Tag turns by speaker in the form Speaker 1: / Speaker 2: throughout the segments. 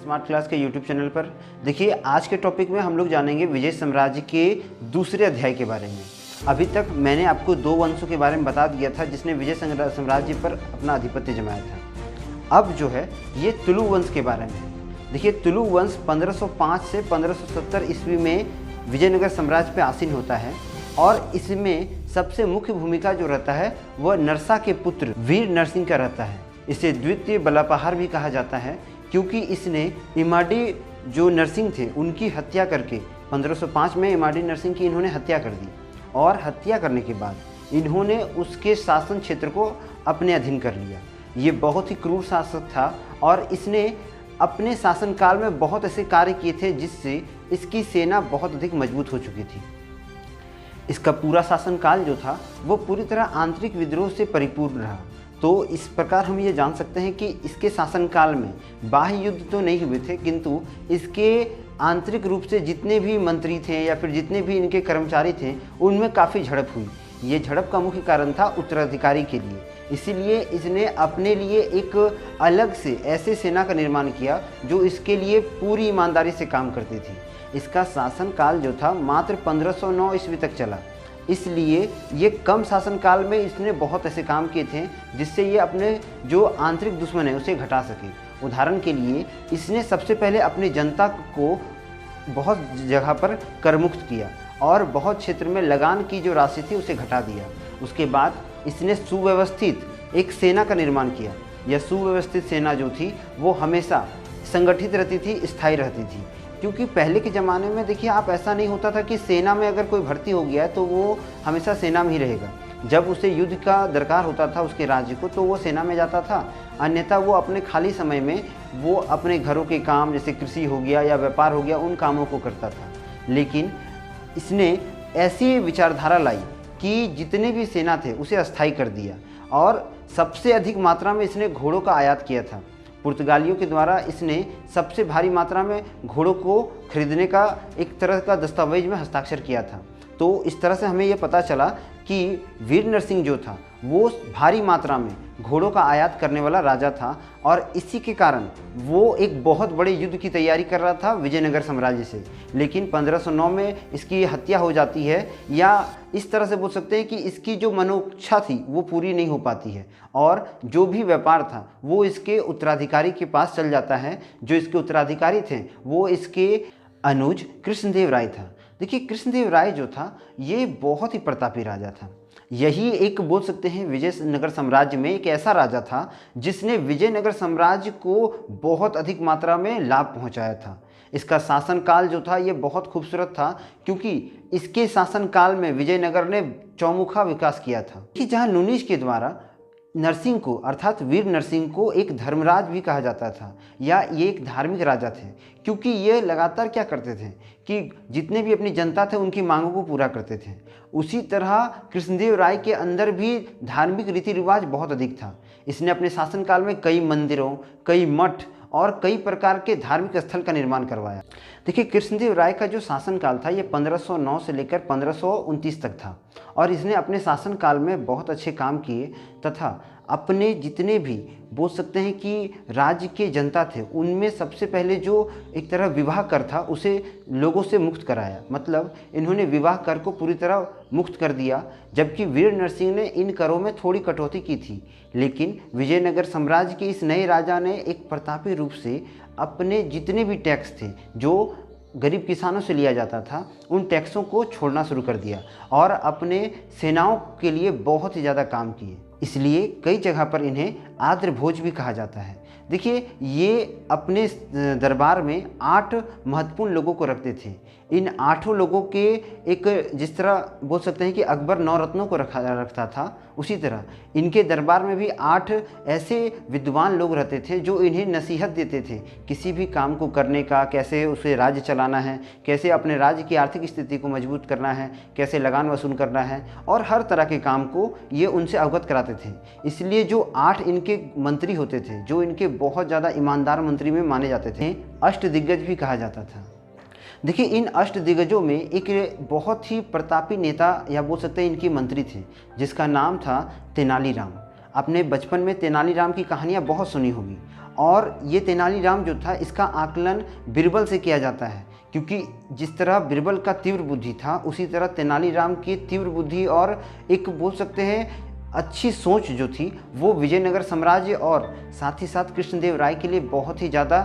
Speaker 1: Smart class के YouTube channel पर। देखिए, आज के टॉपिक में हम लोग जानेंगे विजय साम्राज्य के दूसरे अध्याय के बारे में। अभी तक मैंने आपको 2 वंशों के बारे में बता दिया था जिसने विजय साम्राज्य पर अपना आधिपत्य जमाया था। अब जो है ये तुलु वंश के बारे में। देखिए, तुलु वंश 1505 से 1570 ईस्वी में विजयनगर साम्राज्य पर आसीन होता है और इसमें सबसे मुख्य भूमिका जो रहता है वह नरसा के पुत्र वीर नरसिंह का रहता है। इसे द्वितीय बलापहार भी कहा जाता है क्योंकि इसने इमाडी जो नरसिंह थे उनकी हत्या करके 1505 में इमाडी नरसिंह की इन्होंने हत्या कर दी और हत्या करने के बाद इन्होंने उसके शासन क्षेत्र को अपने अधीन कर लिया। ये बहुत ही क्रूर शासक था और इसने अपने शासनकाल में बहुत ऐसे कार्य किए थे जिससे इसकी सेना बहुत अधिक मजबूत हो चुकी थी। इसका पूरा शासनकाल जो था वो पूरी तरह आंतरिक विद्रोह से परिपूर्ण रहा। तो इस प्रकार हम ये जान सकते हैं कि इसके शासनकाल में बाह्य युद्ध तो नहीं हुए थे, किंतु इसके आंतरिक रूप से जितने भी मंत्री थे या फिर जितने भी इनके कर्मचारी थे उनमें काफ़ी झड़प हुई। ये झड़प का मुख्य कारण था उत्तराधिकारी के लिए, इसीलिए इसने अपने लिए एक अलग से ऐसे सेना का निर्माण किया जो इसके लिए पूरी ईमानदारी से काम करती थी। इसका शासनकाल जो था मात्र 1509 ईस्वी तक चला, इसलिए ये कम शासनकाल में इसने बहुत ऐसे काम किए थे जिससे ये अपने जो आंतरिक दुश्मन है उसे घटा सके। उदाहरण के लिए इसने सबसे पहले अपनी जनता को बहुत जगह पर करमुक्त किया और बहुत क्षेत्र में लगान की जो राशि थी उसे घटा दिया। उसके बाद इसने सुव्यवस्थित एक सेना का निर्माण किया। यह सुव्यवस्थित सेना जो थी वो हमेशा संगठित रहती थी, स्थायी रहती थी, क्योंकि पहले के ज़माने में देखिए आप ऐसा नहीं होता था कि सेना में अगर कोई भर्ती हो गया है तो वो हमेशा सेना में ही रहेगा। जब उसे युद्ध का दरकार होता था उसके राज्य को तो वो सेना में जाता था, अन्यथा वो अपने खाली समय में वो अपने घरों के काम जैसे कृषि हो गया या व्यापार हो गया उन कामों को करता था। लेकिन इसने ऐसी विचारधारा लाई कि जितने भी सेना थे उसे अस्थायी कर दिया और सबसे अधिक मात्रा में इसने घोड़ों का आयात किया था। पुर्तगालियों के द्वारा इसने सबसे भारी मात्रा में घोड़ों को खरीदने का एक तरह का दस्तावेज में हस्ताक्षर किया था। तो इस तरह से हमें यह पता चला कि वीर नरसिंह जो था वो भारी मात्रा में घोड़ों का आयात करने वाला राजा था और इसी के कारण वो एक बहुत बड़े युद्ध की तैयारी कर रहा था विजयनगर साम्राज्य से। लेकिन 1509 में इसकी हत्या हो जाती है, या इस तरह से बोल सकते हैं कि इसकी जो मनोच्छा थी वो पूरी नहीं हो पाती है और जो भी व्यापार था वो इसके उत्तराधिकारी के पास चल जाता है। जो इसके उत्तराधिकारी थे वो इसके अनुज कृष्णदेव राय था। देखिए, कृष्णदेव राय जो था ये बहुत ही प्रतापी राजा था। यही एक बोल सकते हैं विजयनगर साम्राज्य में एक ऐसा राजा था जिसने विजयनगर साम्राज्य को बहुत अधिक मात्रा में लाभ पहुंचाया था। इसका शासनकाल जो था ये बहुत खूबसूरत था क्योंकि इसके शासनकाल में विजयनगर ने चौमुखा विकास किया था कि जहां नुनीश के द्वारा नरसिंह को अर्थात वीर नरसिंह को एक धर्मराज भी कहा जाता था, या ये एक धार्मिक राजा थे क्योंकि ये लगातार क्या करते थे कि जितने भी अपनी जनता थे उनकी मांगों को पूरा करते थे। उसी तरह कृष्णदेव राय के अंदर भी धार्मिक रीति रिवाज बहुत अधिक था। इसने अपने शासनकाल में कई मंदिरों, कई मठ और कई प्रकार के धार्मिक स्थल का निर्माण करवाया। देखिए, कृष्णदेव राय का जो शासनकाल था ये 1509 से लेकर 1529 तक था और इसने अपने शासनकाल में बहुत अच्छे काम किए तथा अपने जितने भी बोल सकते हैं कि राज्य के जनता थे उनमें सबसे पहले जो एक तरह विवाह कर था उसे लोगों से मुक्त कराया। मतलब इन्होंने विवाह कर को पूरी तरह मुक्त कर दिया, जबकि वीर नरसिंह ने इन करों में थोड़ी कटौती की थी। लेकिन विजयनगर साम्राज्य के इस नए राजा ने एक प्रतापी रूप से अपने जितने भी टैक्स थे जो गरीब किसानों से लिया जाता था उन टैक्सों को छोड़ना शुरू कर दिया और अपने सेनाओं के लिए बहुत ही ज़्यादा काम किए। इसलिए कई जगह पर इन्हें आर्द्र भोज भी कहा जाता है। देखिए, ये अपने दरबार में 8 महत्वपूर्ण लोगों को रखते थे। इन 8 लोगों के एक जिस तरह बोल सकते हैं कि अकबर 9 रत्नों को रखता था, उसी तरह इनके दरबार में भी 8 ऐसे विद्वान लोग रहते थे जो इन्हें नसीहत देते थे किसी भी काम को करने का, कैसे उसे राज्य चलाना है, कैसे अपने राज्य की आर्थिक स्थिति को मजबूत करना है, कैसे लगान वसूल करना है और हर तरह के काम को ये उनसे अवगत कराते थे। इसलिए जो 8 इनके मंत्री होते थे जो इनके बहुत ज़्यादा ईमानदार मंत्री में माने जाते थे, अष्टदिग्गज भी कहा जाता था। देखिए, इन अष्टदिग्गजों में एक बहुत ही प्रतापी नेता या बोल सकते हैं इनके मंत्री थे जिसका नाम था तेनालीराम। आपने बचपन में तेनालीराम की कहानियाँ बहुत सुनी होगी और ये तेनालीराम जो था इसका आकलन बीरबल से किया जाता है, क्योंकि जिस तरह बीरबल का तीव्र बुद्धि था उसी तरह तेनालीराम की तीव्र बुद्धि और एक बोल सकते हैं अच्छी सोच जो थी वो विजयनगर साम्राज्य और साथ ही साथ कृष्णदेव राय के लिए बहुत ही ज़्यादा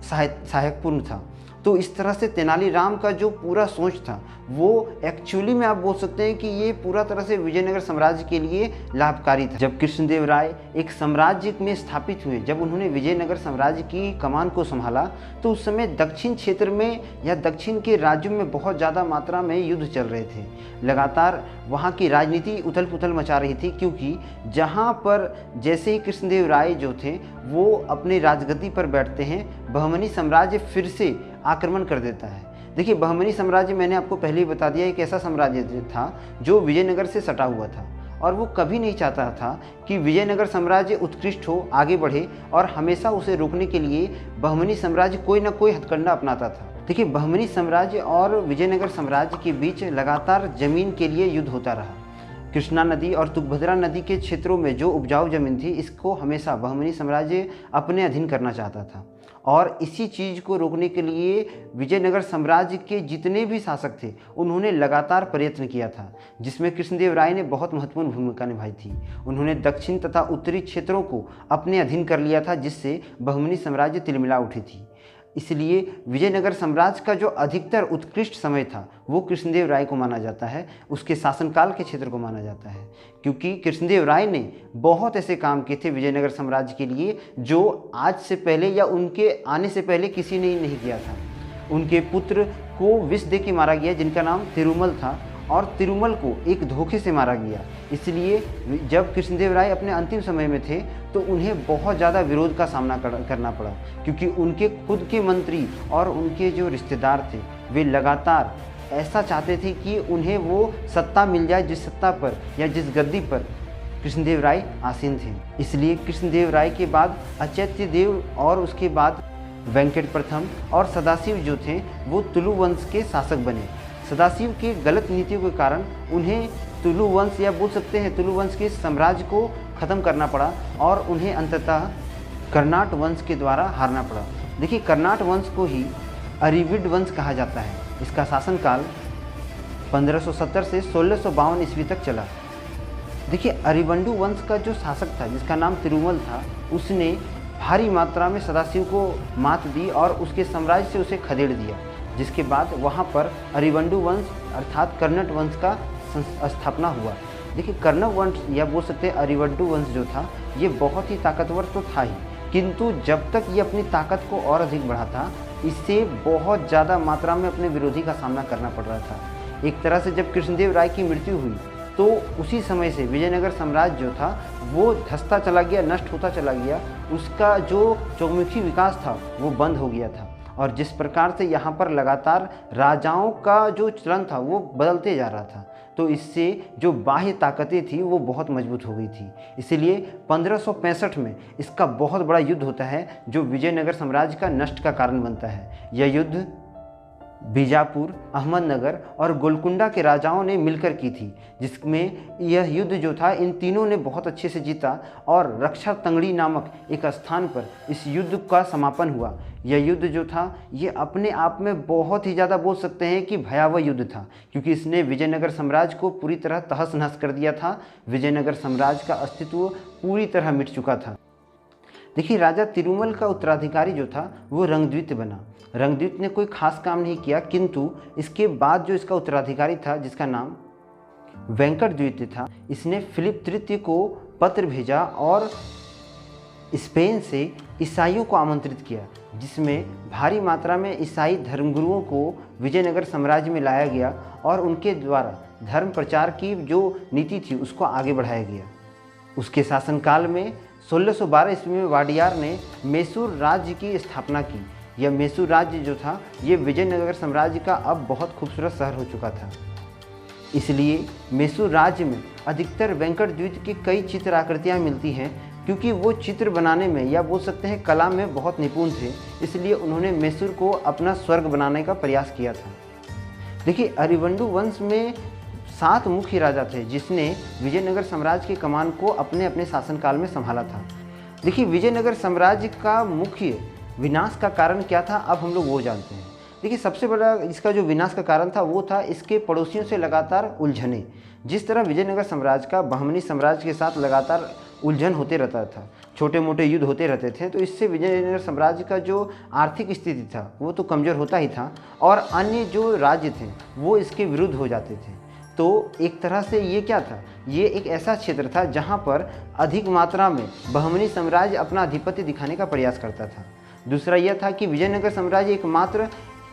Speaker 1: सहायकपूर्ण था। तो इस तरह से तेनालीराम का जो पूरा सोच था वो एक्चुअली में आप बोल सकते हैं कि ये पूरा तरह से विजयनगर साम्राज्य के लिए लाभकारी था। जब कृष्णदेव राय एक साम्राज्य में स्थापित हुए, जब उन्होंने विजयनगर साम्राज्य की कमान को संभाला, तो उस समय दक्षिण क्षेत्र में या दक्षिण के राज्यों में बहुत ज़्यादा मात्रा में युद्ध चल रहे थे। लगातार वहाँ की राजनीति उथल पुथल मचा रही थी, क्योंकि जहाँ पर जैसे ही कृष्णदेव राय जो थे वो अपनी राजगद्दी पर बैठते हैं, बहमनी साम्राज्य फिर से आक्रमण कर देता है। देखिए, बहमनी साम्राज्य मैंने आपको पहले ही बता दिया एक ऐसा साम्राज्य था जो विजयनगर से सटा हुआ था, और वो कभी नहीं चाहता था कि विजयनगर साम्राज्य उत्कृष्ट हो, आगे बढ़े, और हमेशा उसे रोकने के लिए बहमनी साम्राज्य कोई ना कोई हथकंडा अपनाता था। देखिए, बहमनी साम्राज्य और विजयनगर साम्राज्य के बीच लगातार जमीन के लिए युद्ध होता रहा। कृष्णा नदी और तुंगभद्रा नदी के क्षेत्रों में जो उपजाऊ जमीन थी, इसको हमेशा बहमनी साम्राज्य अपने अधीन करना चाहता था, और इसी चीज़ को रोकने के लिए विजयनगर साम्राज्य के जितने भी शासक थे उन्होंने लगातार प्रयत्न किया था, जिसमें कृष्णदेव राय ने बहुत महत्वपूर्ण भूमिका निभाई थी। उन्होंने दक्षिण तथा उत्तरी क्षेत्रों को अपने अधीन कर लिया था, जिससे बहमनी साम्राज्य तिलमिला उठी थी। इसलिए विजयनगर साम्राज्य का जो अधिकतर उत्कृष्ट समय था वो कृष्णदेव राय को माना जाता है, उसके शासनकाल के क्षेत्र को माना जाता है, क्योंकि कृष्णदेव राय ने बहुत ऐसे काम किए थे विजयनगर साम्राज्य के लिए जो आज से पहले या उनके आने से पहले किसी ने नहीं किया था। उनके पुत्र को विष दे के मारा गया जिनका नाम तिरुमल था, और तिरुमल को एक धोखे से मारा गया। इसलिए जब कृष्णदेव राय अपने अंतिम समय में थे तो उन्हें बहुत ज़्यादा विरोध का सामना करना पड़ा, क्योंकि उनके खुद के मंत्री और उनके जो रिश्तेदार थे वे लगातार ऐसा चाहते थे कि उन्हें वो सत्ता मिल जाए जिस सत्ता पर या जिस गद्दी पर कृष्णदेव राय आसीन थे। इसलिए कृष्णदेव राय के बाद अचैत्य देव और उसके बाद वेंकट प्रथम और सदाशिव जो थे वो तुलु वंश के शासक बने। सदाशिव की गलत नीतियों के कारण उन्हें तुलु वंश या बोल सकते हैं तुलु वंश के साम्राज्य को ख़त्म करना पड़ा, और उन्हें अंततः कर्नाट वंश के द्वारा हारना पड़ा। देखिए, कर्नाट वंश को ही अरिविड वंश कहा जाता है। इसका शासनकाल 1570 से 1652 ईस्वी तक चला। देखिए, अरिवंडु वंश का जो शासक था जिसका नाम तिरुमल था, उसने भारी मात्रा में सदाशिव को मात दी और उसके साम्राज्य से उसे खदेड़ दिया, जिसके बाद वहाँ पर अरिवंडु वंश अर्थात कर्नट वंश का स्थापना हुआ। देखिए, कर्ण वंश या बोल सकते हैं अरिवंडु वंश जो था ये बहुत ही ताकतवर तो था ही, किंतु जब तक ये अपनी ताकत को और अधिक बढ़ाता, इससे बहुत ज़्यादा मात्रा में अपने विरोधी का सामना करना पड़ रहा था। एक तरह से जब कृष्णदेव राय की मृत्यु हुई तो उसी समय से विजयनगर साम्राज्य जो था वो धंसता चला गया, नष्ट होता चला गया। उसका जो चौमुखी विकास था वो बंद हो गया था, और जिस प्रकार से यहाँ पर लगातार राजाओं का जो चलन था वो बदलते जा रहा था, तो इससे जो बाह्य ताकतें थी वो बहुत मजबूत हो गई थी। इसीलिए 1565 में इसका बहुत बड़ा युद्ध होता है जो विजयनगर साम्राज्य का नष्ट का कारण बनता है। यह युद्ध बीजापुर, अहमदनगर और गोलकुंडा के राजाओं ने मिलकर की थी, जिसमें यह युद्ध जो था इन तीनों ने बहुत अच्छे से जीता, और रक्षा तंगड़ी नामक एक स्थान पर इस युद्ध का समापन हुआ। यह युद्ध जो था ये अपने आप में बहुत ही ज़्यादा बोल सकते हैं कि भयावह युद्ध था, क्योंकि इसने विजयनगर साम्राज्य को पूरी तरह तहस नहस कर दिया था। विजयनगर साम्राज्य का अस्तित्व पूरी तरह मिट चुका था। देखिए, राजा तिरुमल का उत्तराधिकारी जो था वो रंगद्वित बना। रंगद्वित ने कोई खास काम नहीं किया, किंतु इसके बाद जो इसका उत्तराधिकारी था जिसका नाम वेंकटद्वितीय था, इसने फिलिप तृतीय को पत्र भेजा और स्पेन से ईसाइयों को आमंत्रित किया, जिसमें भारी मात्रा में ईसाई धर्मगुरुओं को विजयनगर साम्राज्य में लाया गया और उनके द्वारा धर्म प्रचार की जो नीति थी उसको आगे बढ़ाया गया। उसके शासनकाल में 1612 ईस्वी में वाडियार ने मैसूर राज्य की स्थापना की। यह मैसूर राज्य जो था ये विजयनगर साम्राज्य का अब बहुत खूबसूरत शहर हो चुका था। इसलिए मैसूर राज्य में अधिकतर वेंकटद्वीप की कई चित्र आकृतियाँ मिलती हैं, क्योंकि वो चित्र बनाने में या बोल सकते हैं कला में बहुत निपुण थे। इसलिए उन्होंने मैसूर को अपना स्वर्ग बनाने का प्रयास किया था। देखिए, अरिवंडु वंश में 7 मुख्य राजा थे जिसने विजयनगर साम्राज्य की कमान को अपने अपने शासनकाल में संभाला था। देखिए विजयनगर साम्राज्य का मुख्य विनाश का कारण क्या था, अब हम लोग वो जानते हैं। देखिए सबसे बड़ा इसका जो विनाश का कारण था वो था इसके पड़ोसियों से लगातार उलझने। जिस तरह विजयनगर साम्राज्य का बहमनी साम्राज्य के साथ लगातार उलझन होते रहता था, छोटे मोटे युद्ध होते रहते थे, तो इससे विजयनगर साम्राज्य का जो आर्थिक स्थिति था वो तो कमज़ोर होता ही था और अन्य जो राज्य थे वो इसके विरुद्ध हो जाते थे। तो एक तरह से ये क्या था, ये एक ऐसा क्षेत्र था जहाँ पर अधिक मात्रा में बहमनी साम्राज्य अपना आधिपत्य दिखाने का प्रयास करता था। दूसरा यह था कि विजयनगर साम्राज्य एकमात्र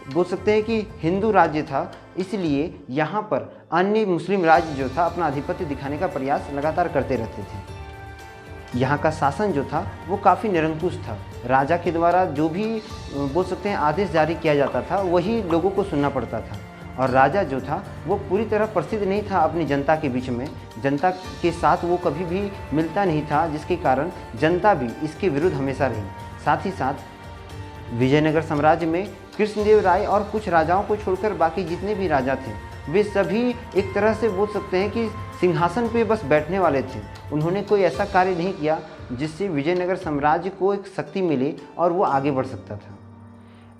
Speaker 1: बोल सकते हैं कि हिंदू राज्य था, इसलिए यहाँ पर अन्य मुस्लिम राज्य जो था अपना आधिपत्य दिखाने का प्रयास लगातार करते रहते थे। यहाँ का शासन जो था वो काफ़ी निरंकुश था। राजा के द्वारा जो भी बोल सकते हैं आदेश जारी किया जाता था वही लोगों को सुनना पड़ता था। और राजा जो था वो पूरी तरह प्रसिद्ध नहीं था अपनी जनता के बीच में, जनता के साथ वो कभी भी मिलता नहीं था, जिसके कारण जनता भी इसके विरुद्ध हमेशा रही। साथ ही साथ विजयनगर साम्राज्य में कृष्णदेव राय और कुछ राजाओं को छोड़कर बाकी जितने भी राजा थे वे सभी एक तरह से बोल सकते हैं कि सिंहासन पे बस बैठने वाले थे। उन्होंने कोई ऐसा कार्य नहीं किया जिससे विजयनगर साम्राज्य को एक शक्ति मिली और वो आगे बढ़ सकता था।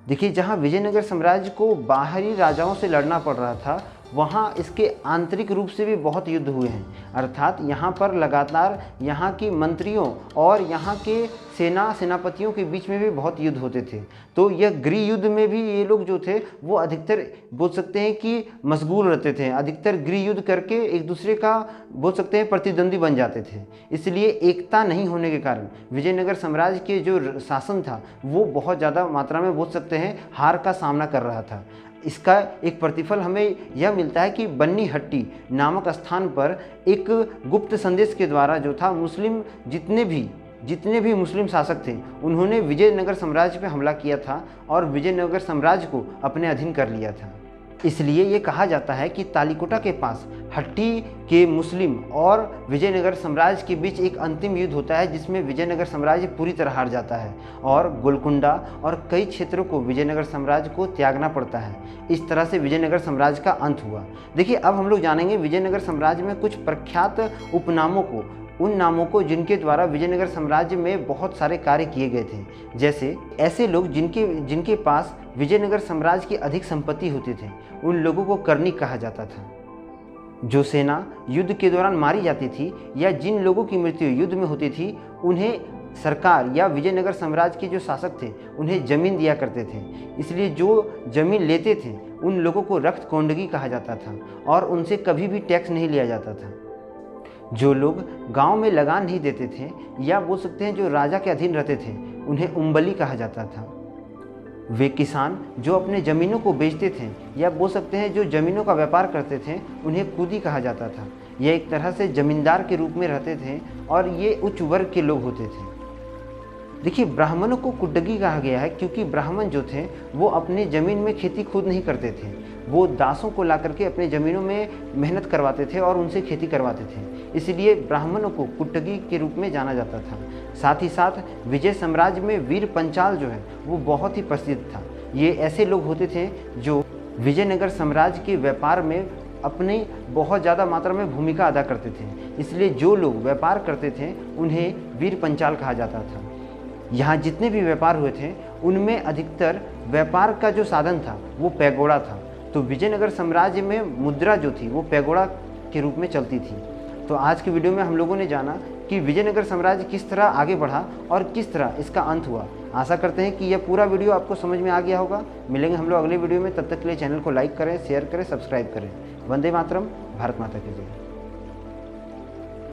Speaker 1: देखिए जहाँ विजयनगर साम्राज्य को बाहरी राजाओं से लड़ना पड़ रहा था वहाँ इसके आंतरिक रूप से भी बहुत युद्ध हुए हैं। अर्थात यहाँ पर लगातार यहाँ की मंत्रियों और यहाँ के सेनापतियों के बीच में भी बहुत युद्ध होते थे। तो यह गृह युद्ध में भी ये लोग जो थे वो अधिकतर बोल सकते हैं कि मशगूल रहते थे, अधिकतर गृह युद्ध करके एक दूसरे का बोल सकते हैं प्रतिद्वंदी बन जाते थे। इसलिए एकता नहीं होने के कारण विजयनगर साम्राज्य के जो शासन था वो बहुत ज़्यादा मात्रा में बोल सकते हैं हार का सामना कर रहा था। इसका एक प्रतिफल हमें यह मिलता है कि बन्नी हट्टी नामक स्थान पर एक गुप्त संदेश के द्वारा जो था मुस्लिम जितने भी मुस्लिम शासक थे उन्होंने विजयनगर साम्राज्य पर हमला किया था और विजयनगर साम्राज्य को अपने अधीन कर लिया था। इसलिए ये कहा जाता है कि तालीकोटा के पास हट्टी के मुस्लिम और विजयनगर साम्राज्य के बीच एक अंतिम युद्ध होता है जिसमें विजयनगर साम्राज्य पूरी तरह हार जाता है और गोलकुंडा और कई क्षेत्रों को विजयनगर साम्राज्य को त्यागना पड़ता है। इस तरह से विजयनगर साम्राज्य का अंत हुआ। देखिए अब हम लोग जानेंगे विजयनगर साम्राज्य में कुछ प्रख्यात उपनामों को, उन नामों को जिनके द्वारा विजयनगर साम्राज्य में बहुत सारे कार्य किए गए थे। जैसे ऐसे लोग जिनके पास विजयनगर साम्राज्य की अधिक संपत्ति होती थी उन लोगों को कर्णी कहा जाता था। जो सेना युद्ध के दौरान मारी जाती थी या जिन लोगों की मृत्यु युद्ध में होती थी उन्हें सरकार या विजयनगर साम्राज्य के जो शासक थे उन्हें जमीन दिया करते थे। इसलिए जो जमीन लेते थे उन लोगों को रक्त कोंडगी कहा जाता था और उनसे कभी भी टैक्स नहीं लिया जाता था। जो लोग गांव में लगान नहीं देते थे या बोल सकते हैं जो राजा के अधीन रहते थे उन्हें उम्बली कहा जाता था। वे किसान जो अपने ज़मीनों को बेचते थे या बोल सकते हैं जो ज़मीनों का व्यापार करते थे उन्हें कुदी कहा जाता था। यह एक तरह से ज़मींदार के रूप में रहते थे और ये उच्च वर्ग के लोग होते थे। देखिए ब्राह्मणों को कुड्डगी कहा गया है क्योंकि ब्राह्मण जो थे वो अपनी ज़मीन में खेती खुद नहीं करते थे, वो दासों को ला करके अपने ज़मीनों में मेहनत करवाते थे और उनसे खेती करवाते थे। इसलिए ब्राह्मणों को कुट्टगी के रूप में जाना जाता था। साथ ही साथ विजय साम्राज्य में वीर पंचाल जो है वो बहुत ही प्रसिद्ध था। ये ऐसे लोग होते थे जो विजयनगर साम्राज्य के व्यापार में अपनी बहुत ज़्यादा मात्रा में भूमिका अदा करते थे। इसलिए जो लोग व्यापार करते थे उन्हें वीर पंचाल कहा जाता था। यहाँ जितने भी व्यापार हुए थे उनमें अधिकतर व्यापार का जो साधन था वो पैगोड़ा था। तो विजयनगर साम्राज्य में मुद्रा जो थी वो पैगोड़ा के रूप में चलती थी। तो आज की वीडियो में हम लोगों ने जाना कि विजयनगर साम्राज्य किस तरह आगे बढ़ा और किस तरह इसका अंत हुआ। आशा करते हैं कि यह पूरा वीडियो आपको समझ में आ गया होगा। मिलेंगे हम लोग अगले वीडियो में, तब तक के लिए चैनल को लाइक करें, शेयर करें, सब्सक्राइब करें। वंदे मातरम, भारत माता की जय।